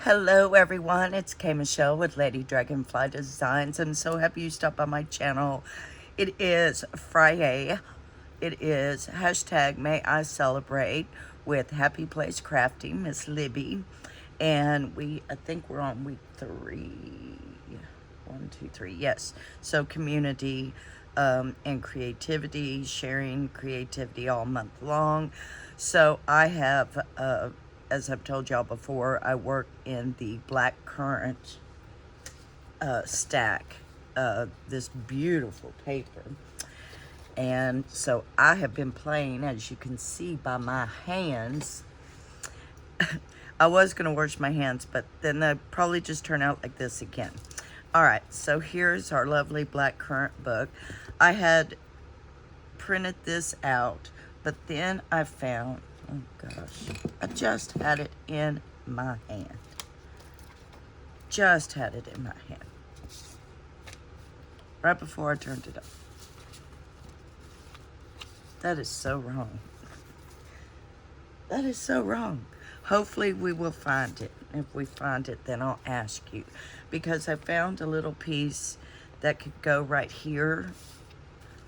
Hello everyone, it's Kay Michelle with Lady Dragonfly Designs. I'm so happy you stopped by my channel. It is Friday. It is hashtag May I Celebrate with Happy Place Crafting, Miss Libby. And I think we're on week 3. 1, 2, 3, yes. So community and creativity, sharing creativity all month long. So I have as I've told y'all before, I work in the black currant stack, this beautiful paper. And so I have been playing, as you can see by my hands. I was going to wash my hands, but then they'll probably just turn out like this again. All right, so here's our lovely black currant book. I had printed this out, but then I found, oh gosh, I just had it in my hand. Just had it in my hand. Right before I turned it up. That is so wrong. That is so wrong. Hopefully we will find it. If we find it, then I'll ask you. Because I found a little piece that could go right here.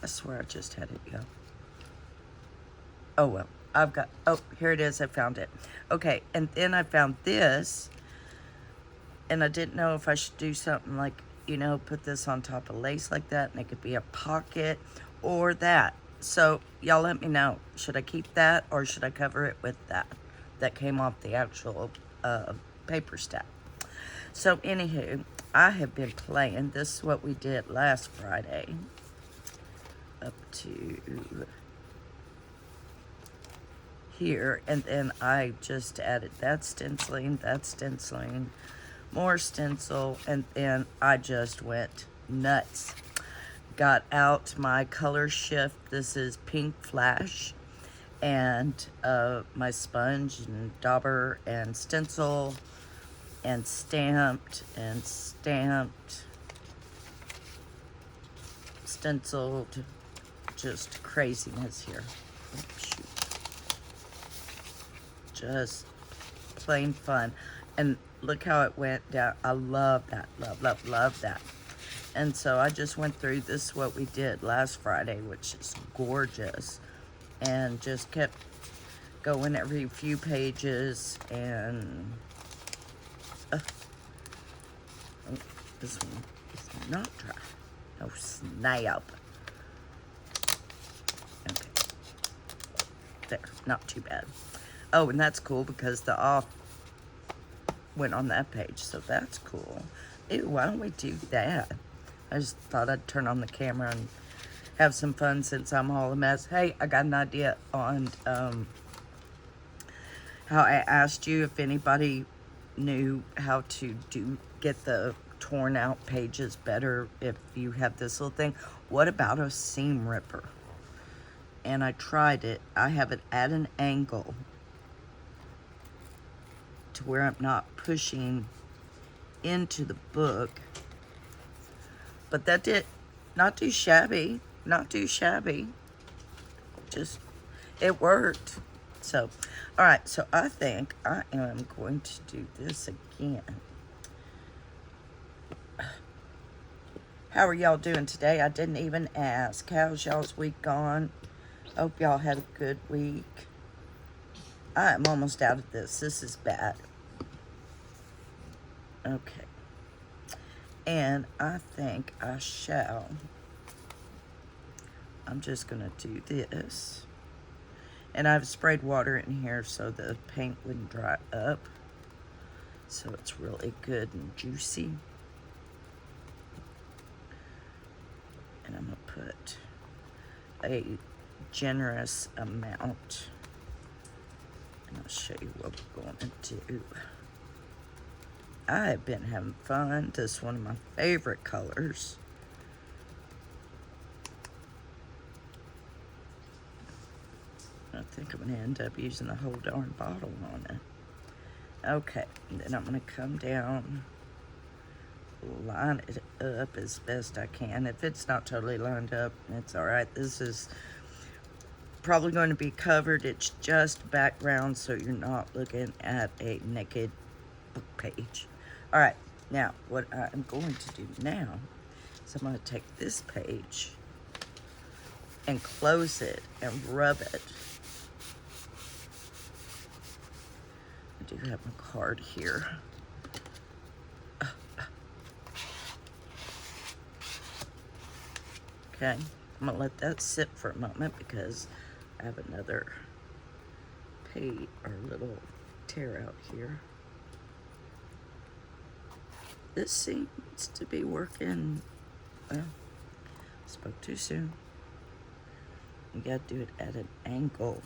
I swear I just had it go. Oh well, oh, here it is, I found it. Okay, and then I found this, and I didn't know if I should do something like, put this on top of lace like that, and it could be a pocket, or that. So, y'all let me know. Should I keep that, or should I cover it with that? That came off the actual paper stack. So, anywho, I have been playing. This is what we did last Friday. Up to here, and then I just added that stenciling, more stencil, and then I just went nuts. Got out my color shift. This is Pink Flash, and my sponge and dauber and stencil, and stamped, stenciled, just craziness here. Oh, shoot. Just plain fun. And look how it went down. I love that. Love that. And so I just went through this is what we did last Friday, which is gorgeous. And just kept going every few pages. And oh, this one is not dry. No snap. Okay. There. Not too bad. Oh, and that's cool because the off went on that page, so that's cool. Ew, why don't we do that? I just thought I'd turn on the camera and have some fun since I'm all a mess. Hey, I got an idea on how I asked you if anybody knew how to get the torn out pages better if you have this little thing. What about a seam ripper? And I tried it. I have it at an angle to where I'm not pushing into the book. But that did not too shabby. Just, it worked. So, all right, so I think I am going to do this again. How are y'all doing today? I didn't even ask. How's y'all's week gone? Hope y'all had a good week. I am almost out of this. This is bad. Okay. And I think I shall. I'm just going to do this. And I've sprayed water in here so the paint wouldn't dry up. So it's really good and juicy. And I'm going to put a generous amount. And I'll show you what we're going to do. I have been having fun. This is one of my favorite colors. I think I'm going to end up using the whole darn bottle on it. Okay, and then I'm going to come down, line it up as best I can. If it's not totally lined up, it's all right. This is probably going to be covered. It's just background, so you're not looking at a naked book page. All right, now what I'm going to do now is I'm going to take this page and close it and rub it. I do have my card here. Okay, I'm gonna let that sit for a moment because I have another page or little tear out here. This seems to be working. Well, spoke too soon. You gotta do it at an angle.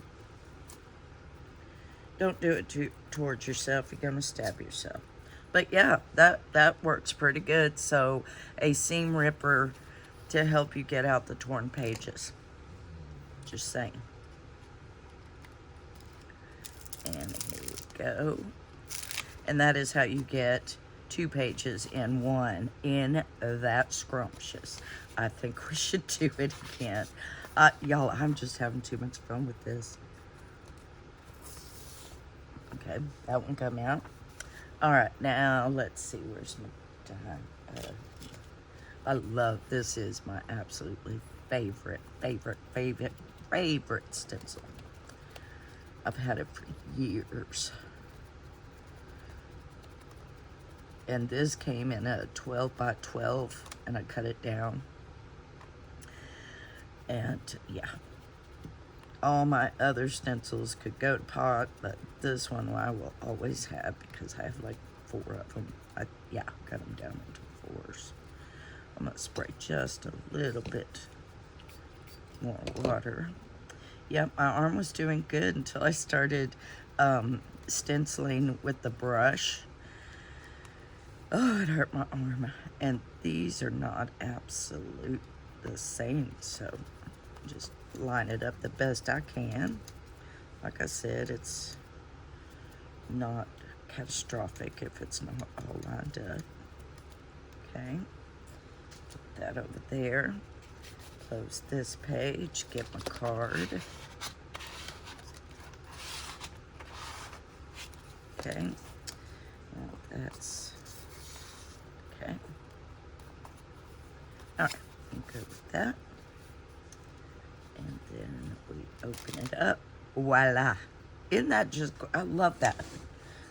Don't do it towards yourself. You're gonna stab yourself. But yeah, that works pretty good. So a seam ripper to help you get out the torn pages. Just saying. And here we go. And that is how you get 2 pages in one. In that scrumptious. I think we should do it again. Y'all, I'm just having too much fun with this. Okay, that one come out. All right, now let's see. Where's my time? I love, this is my absolutely favorite stencil. I've had it for years. And this came in a 12 by 12 and I cut it down. And yeah, all my other stencils could go to pot, but this one I will always have because I have like 4 of them. Yeah, cut them down into 4s. I'm gonna spray just a little bit more water. Yep, my arm was doing good until I started stenciling with the brush. Oh, it hurt my arm. And these are not absolute the same, so just line it up the best I can. Like I said, it's not catastrophic if it's not all lined up. Okay. Put that over there. Close this page, get my card. Okay, now that's, okay. All right, I'm good with that. And then we open it up, voila. Isn't that just, I love that.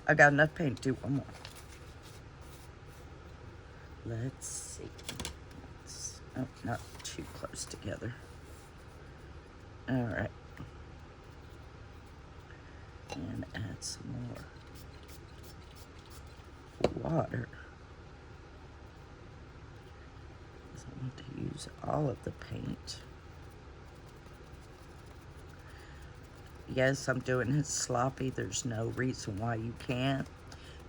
I got enough paint to do one more. Let's see. Oh, not too close together. All right. And add some more water. So I want to use all of the paint. Yes, I'm doing it sloppy. There's no reason why you can't.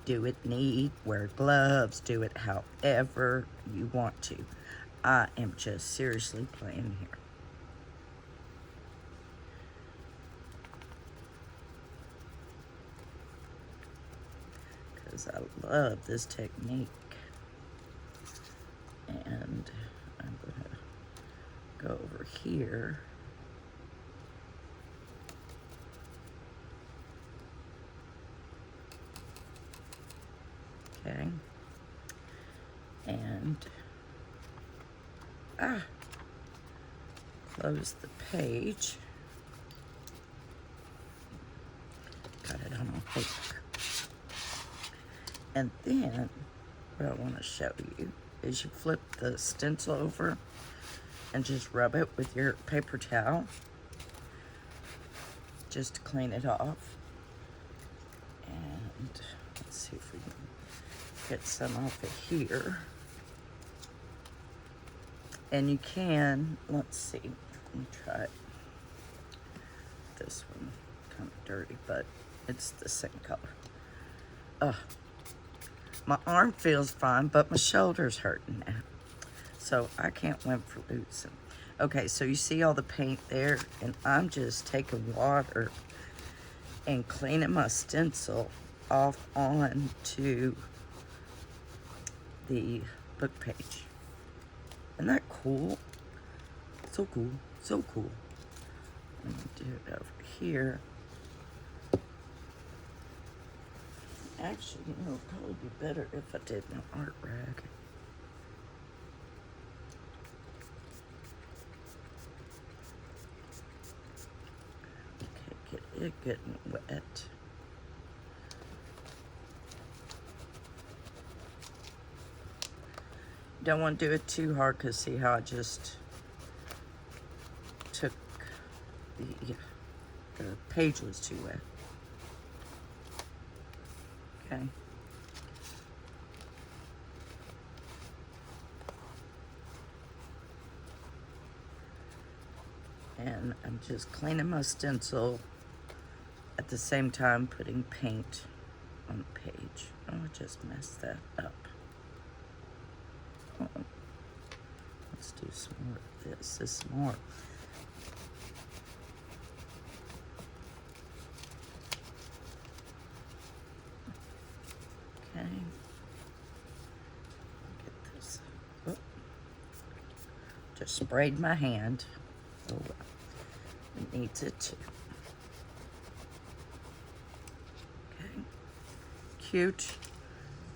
Do it neat, wear gloves, do it however you want to. I am just seriously playing here. Because I love this technique. And I'm going to go over here. Okay. And close the page. Got it on my paper. And then what I want to show you is you flip the stencil over and just rub it with your paper towel just to clean it off. And let's see if we can get some off of here. And you can, let's see, let me try it. This one, kind of dirty, but it's the same color. My arm feels fine, but my shoulder's hurting now. So I can't win for losing. Okay, so you see all the paint there, and I'm just taking water and cleaning my stencil off onto the book page. Isn't that cool? So cool, so cool. Let me do it over here. Actually, you know, it'd probably be better if I did an art rag. Okay, get it getting wet. Don't want to do it too hard, because see how I just took the page was too wet. Okay. And I'm just cleaning my stencil at the same time putting paint on the page. Oh, I just messed that up. Uh-oh. Let's do some more of this. This is more. Okay. Get this. Oh. Just sprayed my hand. Oh well. It needs it too. Okay. Cute.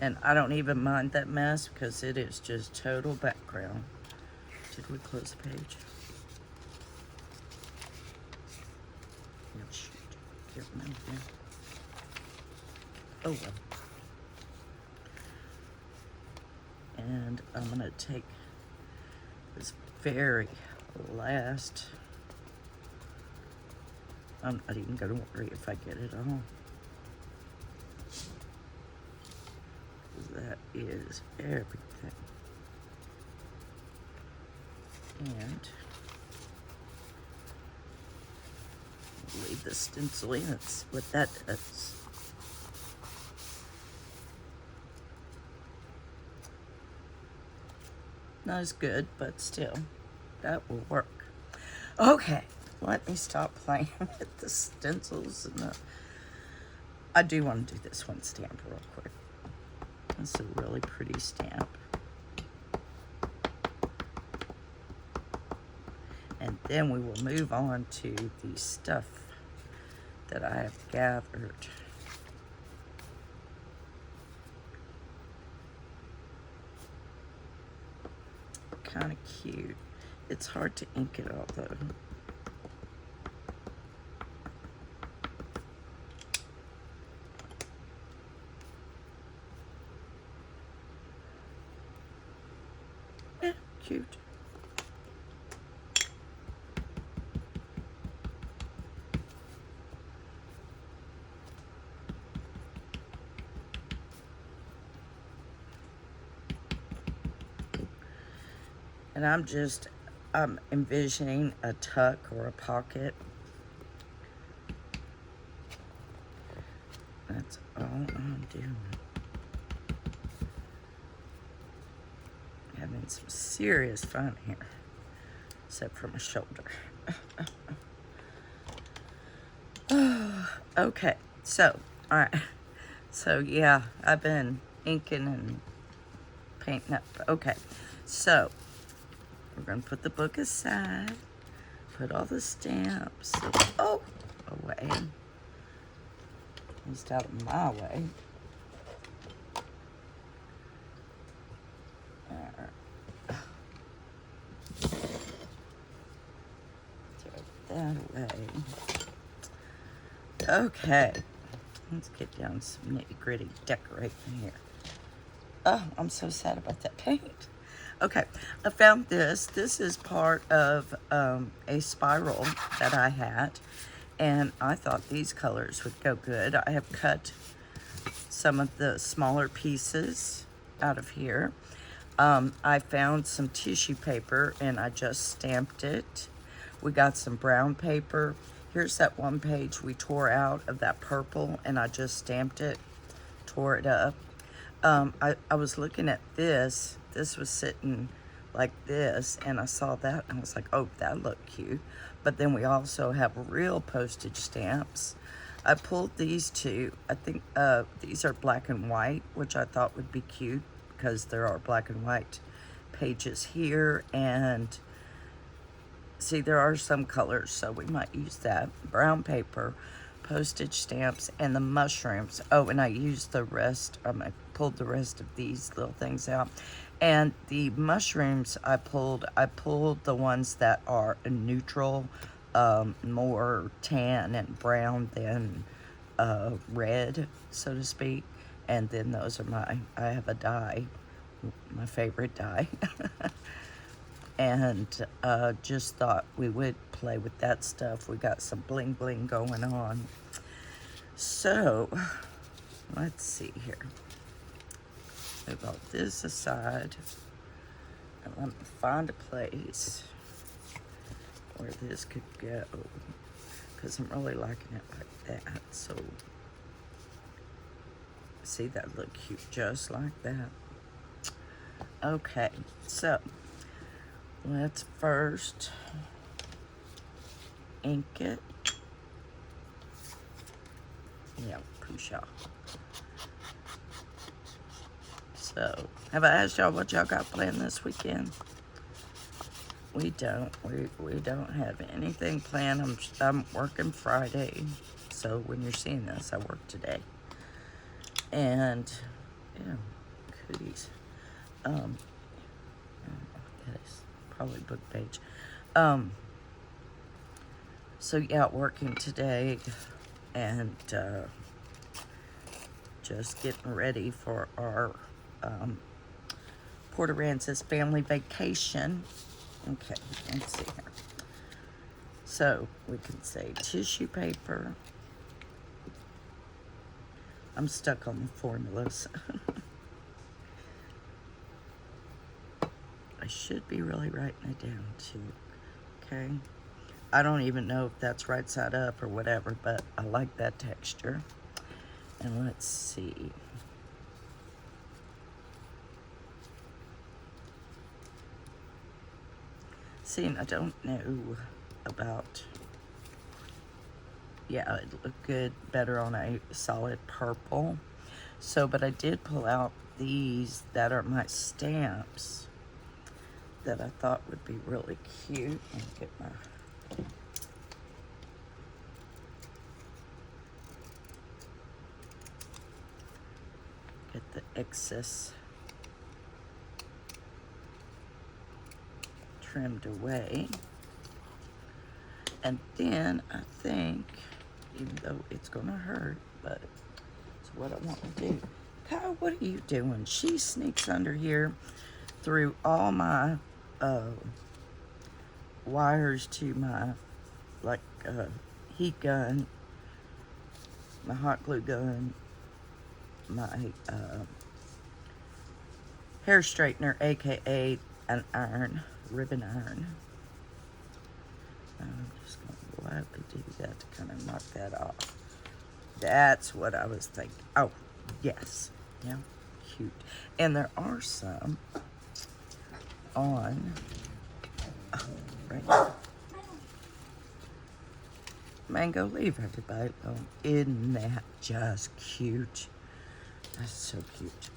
And I don't even mind that mess because it is just total background. Did we close the page? No, shoot. Can't remember now. Oh well. And I'm going to take this very last. I'm not even going to worry if I get it all. That is everything. And leave the stencil in. That's what that does. Not as good, but still, that will work. Okay, let me stop playing with the stencils. And I do want to do this one stamp real quick. It's a really pretty stamp. And then we will move on to the stuff that I have gathered. Kind of cute. It's hard to ink it all though. Cute. And I'm envisioning a tuck or a pocket. That's all I'm doing. Having some serious fun here, except for my shoulder. Okay, so, all right. So, yeah, I've been inking and painting up. Okay, so we're going to put the book aside, put all the stamps away. At least out of my way. Throw that away. Okay, let's get down to some nitty-gritty decorating here. Oh, I'm so sad about that paint. Okay, I found this. This is part of a spiral that I had, and I thought these colors would go good. I have cut some of the smaller pieces out of here. I found some tissue paper, and I just stamped it. We got some brown paper. Here's that one page we tore out of that purple, and I just stamped it, tore it up. I was looking at this. This was sitting like this, and I saw that, and I was like, oh, that looked cute. But then we also have real postage stamps. I pulled these two. I think these are black and white, which I thought would be cute because there are black and white pages here, and see, there are some colors, so we might use that. Brown paper, postage stamps, and the mushrooms. Oh, and I used the rest, I pulled the rest of these little things out. And the mushrooms I pulled the ones that are neutral, more tan and brown than red, so to speak. And then those are I have a dye, my favorite dye. And just thought we would play with that stuff. We got some bling bling going on. So, let's see here. Move all this aside. And let me find a place where this could go. Because I'm really liking it like that. So, see, that look cute just like that. Okay, so let's first ink it. Yeah, pusha. So, have I asked y'all what y'all got planned this weekend? We don't. We don't have anything planned. I'm working Friday, so when you're seeing this, I work today. And yeah, cooties. That is probably book page. So yeah, working today, and just getting ready for our Port Aransas family vacation. Okay, let's see here. So we can say tissue paper. I'm stuck on the formulas. I should be really writing it down too. Okay. I don't even know if that's right side up or whatever, but I like that texture. And let's see. See, and I don't know about, yeah, it looked good, better on a solid purple. So, but I did pull out these that are my stamps that I thought would be really cute. And get my, get the excess trimmed away. And then I think, even though it's gonna hurt, but it's what I want to do. Kyle, what are you doing? She sneaks under here through all my wires to my heat gun, my hot glue gun, my hair straightener, aka an iron, ribbon iron. I'm just going to lightly do that to kind of knock that off. That's what I was thinking. Oh, yes. Yeah, cute. And there are some on, right here. Mango leaf, everybody. Oh, isn't that just cute? That's so cute.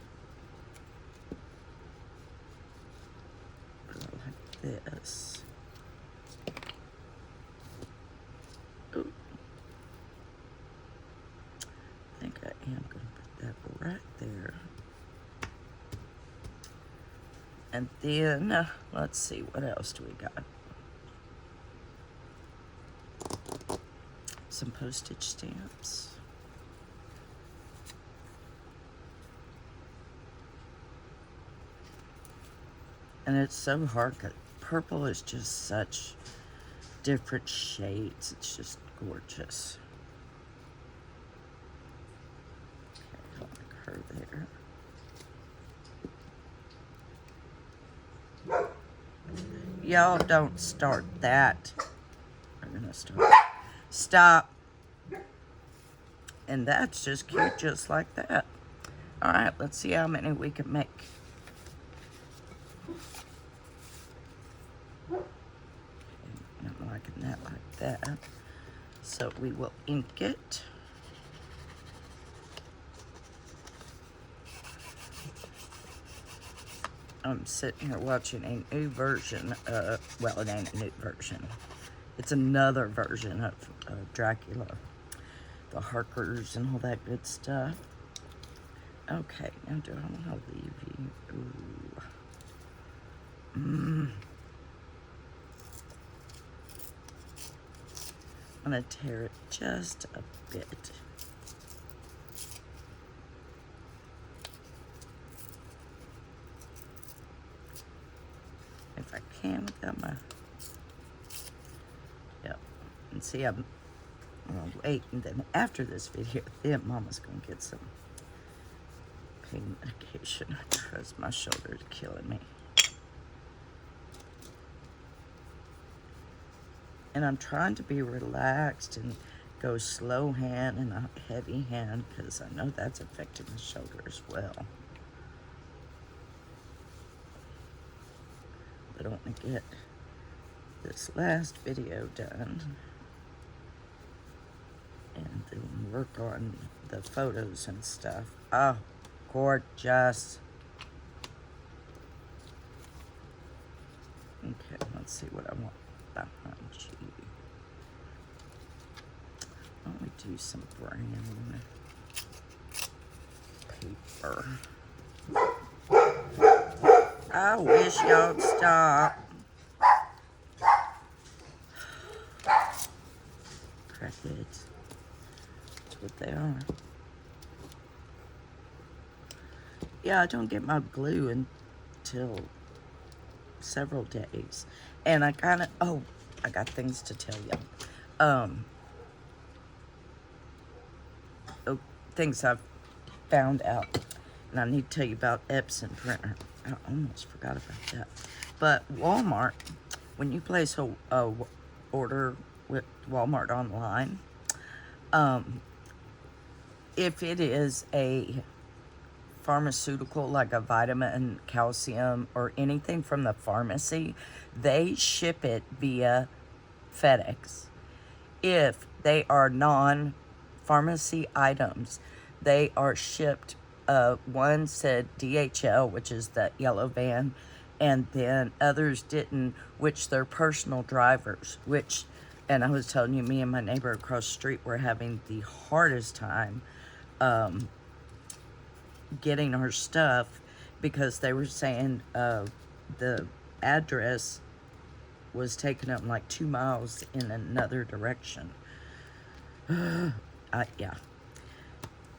Like this. Ooh. I think I am going to put that right there. And then, let's see, what else do we got? Some postage stamps. And it's so hard, 'cause purple is just such different shades. It's just gorgeous. Okay, like her there. Y'all don't start that. I'm gonna start. Stop. And that's just cute, just like that. All right, let's see how many we can make. I'm liking that like that. So we will ink it. I'm sitting here watching a new version well, it ain't a new version. It's another version of Dracula the Harkers and all that good stuff. Okay, now do I want to leave you? Ooh. I'm going to tear it just a bit. If I can without my... Yep. And see, I'm going to wait, and then after this video, then Mama's going to get some pain medication because my shoulder is killing me. And I'm trying to be relaxed and go slow hand and not heavy hand because I know that's affecting the shoulder as well. But I want to get this last video done and then work on the photos and stuff. Oh, gorgeous. Okay, let's see what I want behind you. Why don't we do some brown paper? I wish y'all'd stop. Crackheads. That's what they are. Yeah, I don't get my glue until several days. And I kind of, oh, I got things to tell you. Things I've found out. And I need to tell you about Epson printer. I almost forgot about that. But Walmart, when you place a order with Walmart online, if it is a pharmaceutical, like a vitamin, calcium, or anything from the pharmacy, they ship it via FedEx. If they are non-pharmacy items, they are shipped. One said DHL, which is that yellow van, and then others didn't, which they're personal drivers, which, and I was telling you, me and my neighbor across the street were having the hardest time getting our stuff because they were saying the address was taking them like 2 miles in another direction. Yeah.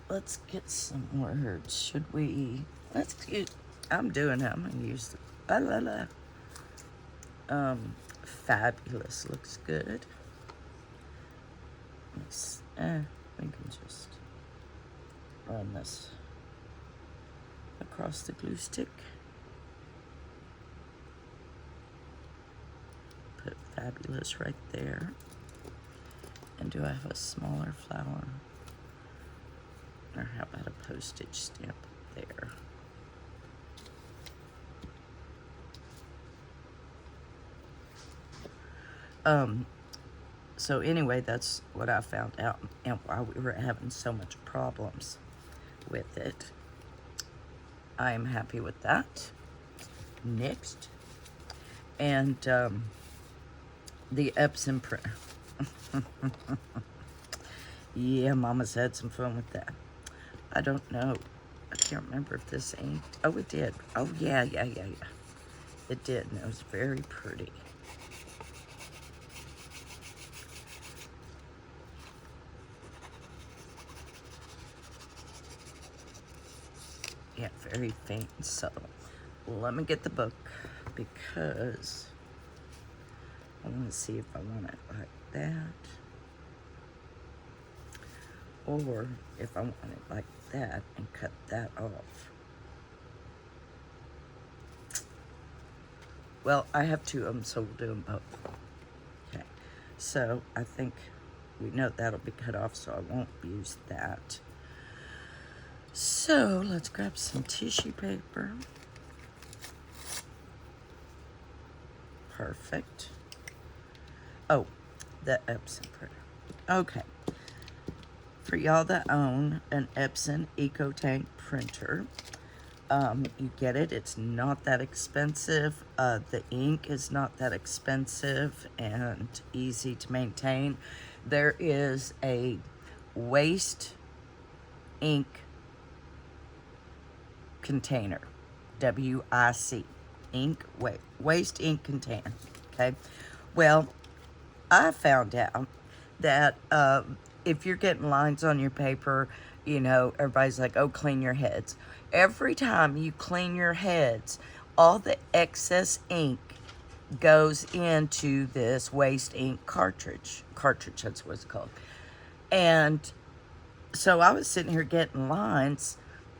Let's get some words. Should we? Let's get. I'm doing it. I'm gonna use the fabulous looks good. Let's, we can just run this across the glue stick. Put fabulous right there. And do I have a smaller flower? Or how about a postage stamp there? So anyway, that's what I found out, and why we were having so much problems with it. I am happy with that. Next. And the Epson printer. Yeah, Mama's had some fun with that. I don't know. I can't remember if this inked. Oh, it did. Oh, yeah. It did, and it was very pretty. Yeah, very faint and subtle. Let me get the book because I want to see if I want it like that or if I want it like that and cut that off. Well, I have two of them, so we'll do them both. Okay, so I think we know that'll be cut off, so I won't use that. So let's grab some tissue paper. Perfect. Oh, the Epson printer. Okay. For y'all that own an Epson EcoTank printer, you get it. It's not that expensive. The ink is not that expensive and easy to maintain. There is a waste ink container, WIC, ink, waste ink container, okay? Well, I found out that if you're getting lines on your paper, you know, everybody's like, oh, clean your heads. Every time you clean your heads, all the excess ink goes into this waste ink cartridge. That's what it's called. And so I was sitting here getting lines,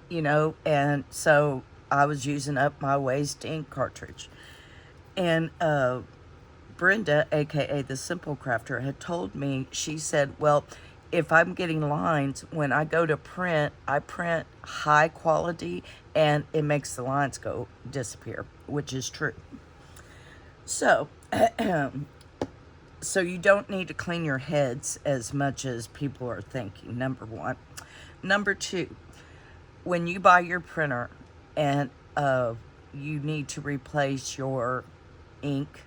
you know, and so I was using up my waste ink cartridge. And Brenda, aka the Simple Crafter, had told me, she said, well, if I'm getting lines, when I go to print, I print high quality and it makes the lines go disappear, which is true. So, so you don't need to clean your heads as much as people are thinking, number one. Number two, when you buy your printer and you need to replace your ink,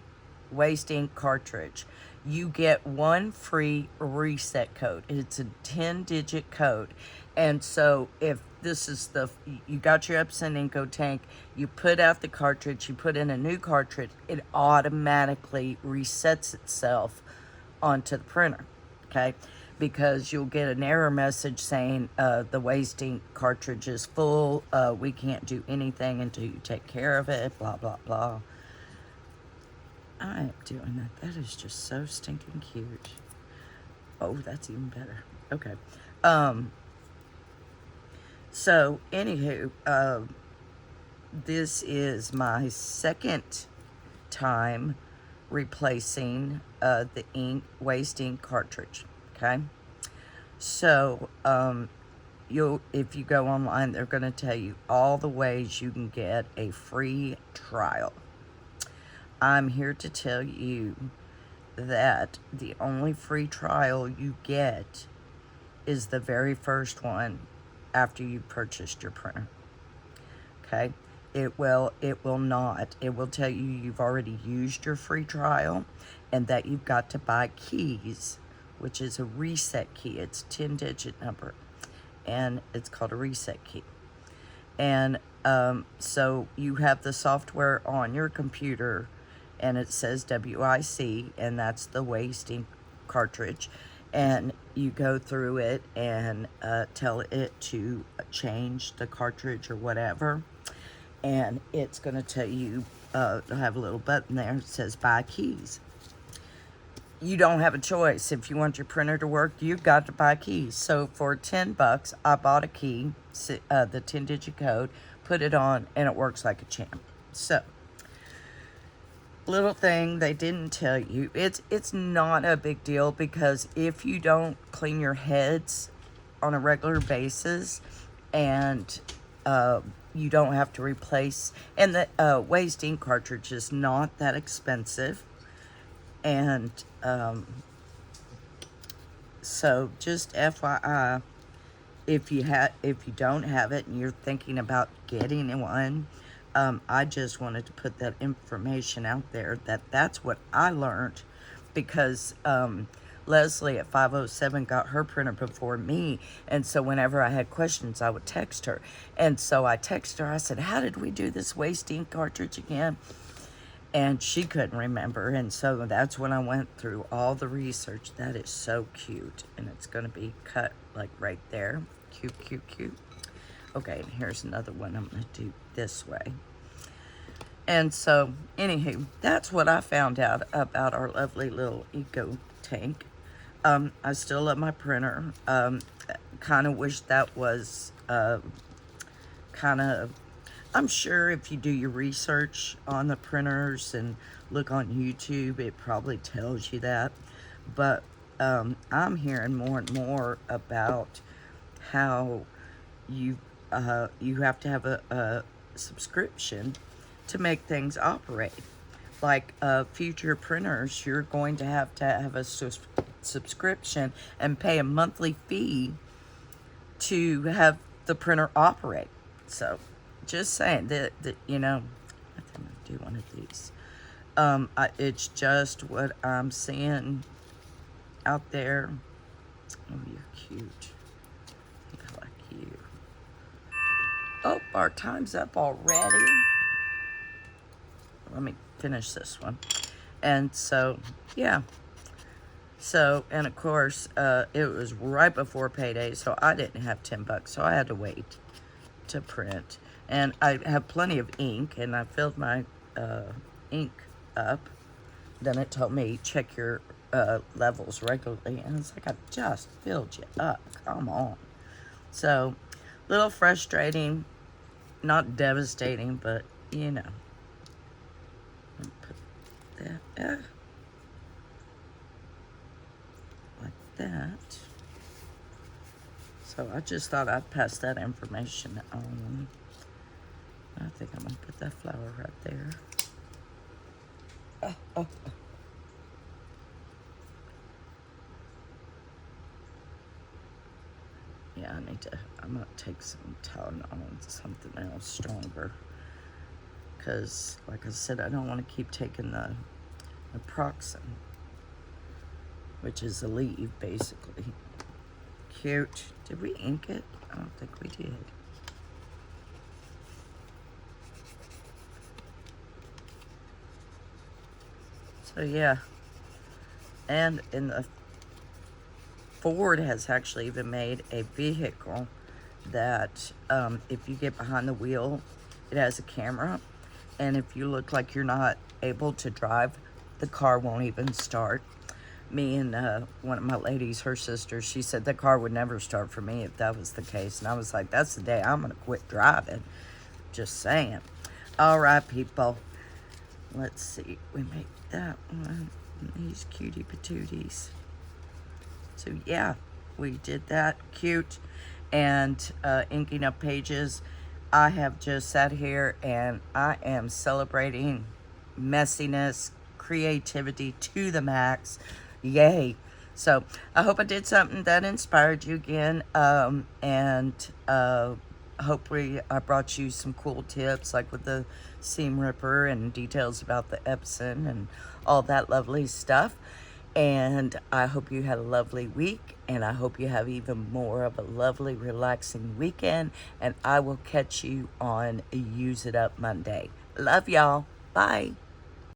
waste ink cartridge, you get one free reset code. It's a 10-digit code. And so if this is you got your Epson Inco tank, you put out the cartridge, you put in a new cartridge, it automatically resets itself onto the printer, okay? Because you'll get an error message saying the waste ink cartridge is full, we can't do anything until you take care of it, blah, blah, blah. I am doing that. That is just so stinking cute. Oh, that's even better. Okay. So, anywho, this is my second time replacing the waste ink cartridge. Okay. So, if you go online, they're going to tell you all the ways you can get a free trial. I'm here to tell you that the only free trial you get is the very first one after you purchased your printer. Okay? It will not. It will tell you you've already used your free trial and that you've got to buy keys, which is a reset key. It's a 10-digit number, and it's called a reset key. And so you have the software on your computer, and it says WIC, and that's the waste ink cartridge. And you go through it and tell it to change the cartridge or whatever. And it's going to tell you, have a little button there that says buy keys. You don't have a choice. If you want your printer to work, you've got to buy keys. So for $10, I bought a key, the 10-digit code, put it on, and it works like a champ. So, little thing they didn't tell you, it's not a big deal, because if you don't clean your heads on a regular basis and you don't have to replace, and the waste ink cartridge is not that expensive, and so just FYI, if you don't have it and you're thinking about getting one, I just wanted to put that information out there, that's what I learned, because Leslie at 507 got her printer before me, and so whenever I had questions, I would text her. And so I texted her, I said, how did we do this waste ink cartridge again? And she couldn't remember, and so that's when I went through all the research. That is so cute, and it's going to be cut like right there. Cute, cute, cute. Okay, and here's another one I'm going to do this way. And so, anywho, that's what I found out about our lovely little eco tank. I still love my printer. Kind of wish that was I'm sure if you do your research on the printers and look on YouTube, it probably tells you that. But I'm hearing more and more about how you have to have a subscription to make things operate. Like future printers, you're going to have a subscription and pay a monthly fee to have the printer operate. So, just saying that you know, I think I'll do one of these. It's just what I'm seeing out there. Oh, you're cute. I like you. Oh, our time's up already. Let me finish this one. And so, yeah. So, and of course, it was right before payday, so I didn't have 10 bucks, so I had to wait to print. And I have plenty of ink, and I filled my ink up. Then it told me, check your levels regularly. And it's like, I just filled you up. Come on. So, a little frustrating. Not devastating, but, you know. Put that like that. So I just thought I'd pass that information on. I think I'm gonna put that flower right there. Oh. Yeah, I'm gonna take some Tylenol and something else stronger. Because, like I said, I don't want to keep taking the naproxen, which is a leave, basically. Cute. Did we ink it? I don't think we did. So, yeah. And in the Ford has actually even made a vehicle that if you get behind the wheel, it has a camera. And if you look like you're not able to drive, the car won't even start. Me and one of my ladies, her sister, she said the car would never start for me if that was the case. And I was like, that's the day I'm going to quit driving. Just saying. All right, people. Let's see. We make that one. These cutie patooties. So, yeah, we did that. Cute. And inking up pages. I have just sat here and I am celebrating messiness, creativity to the max. Yay. So I hope I did something that inspired you again. And hopefully I brought you some cool tips like with the seam ripper and details about the Epson and all that lovely stuff. And I hope you had a lovely week, and I hope you have even more of a lovely, relaxing weekend. And I will catch you on Use It Up Monday. Love y'all. Bye.